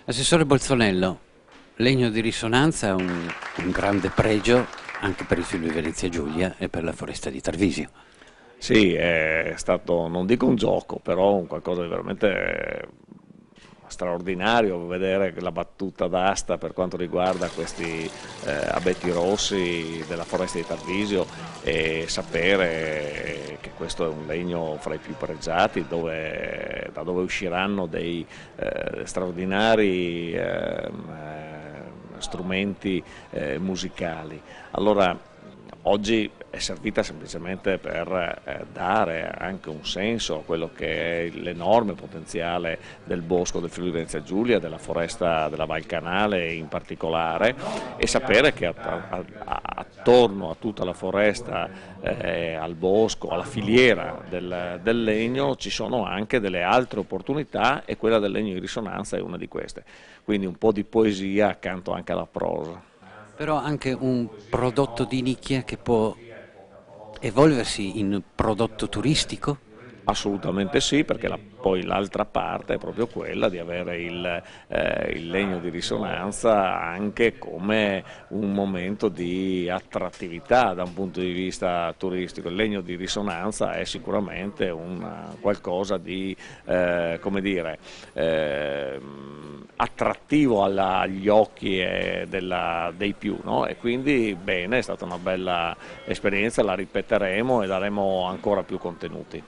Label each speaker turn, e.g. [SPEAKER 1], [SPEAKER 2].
[SPEAKER 1] Assessore Bolzonello, legno di risonanza è un grande pregio anche per il Friuli Venezia Giulia e per la foresta di Tarvisio.
[SPEAKER 2] Sì, è stato, non dico un gioco, però un qualcosa di veramente straordinario vedere la battuta d'asta per quanto riguarda questi abeti rossi della foresta di Tarvisio e sapere che questo è un legno fra i più pregiati da dove usciranno dei straordinari strumenti musicali. Allora, oggi è servita semplicemente per dare anche un senso a quello che è l'enorme potenziale del bosco del Friuli Venezia Giulia, della foresta della Val Canale in particolare, e sapere che attorno a tutta la foresta, al bosco, alla filiera del legno ci sono anche delle altre opportunità e quella del legno di risonanza è una di queste. Quindi un po' di poesia accanto anche alla prosa.
[SPEAKER 1] Però anche un prodotto di nicchia che può evolversi in prodotto turistico.
[SPEAKER 2] Assolutamente sì, perché poi l'altra parte è proprio quella di avere il legno di risonanza anche come un momento di attrattività da un punto di vista turistico. Il legno di risonanza è sicuramente qualcosa di, come dire, attrattivo agli occhi dei più, no? E quindi bene, è stata una bella esperienza, la ripeteremo e daremo ancora più contenuti.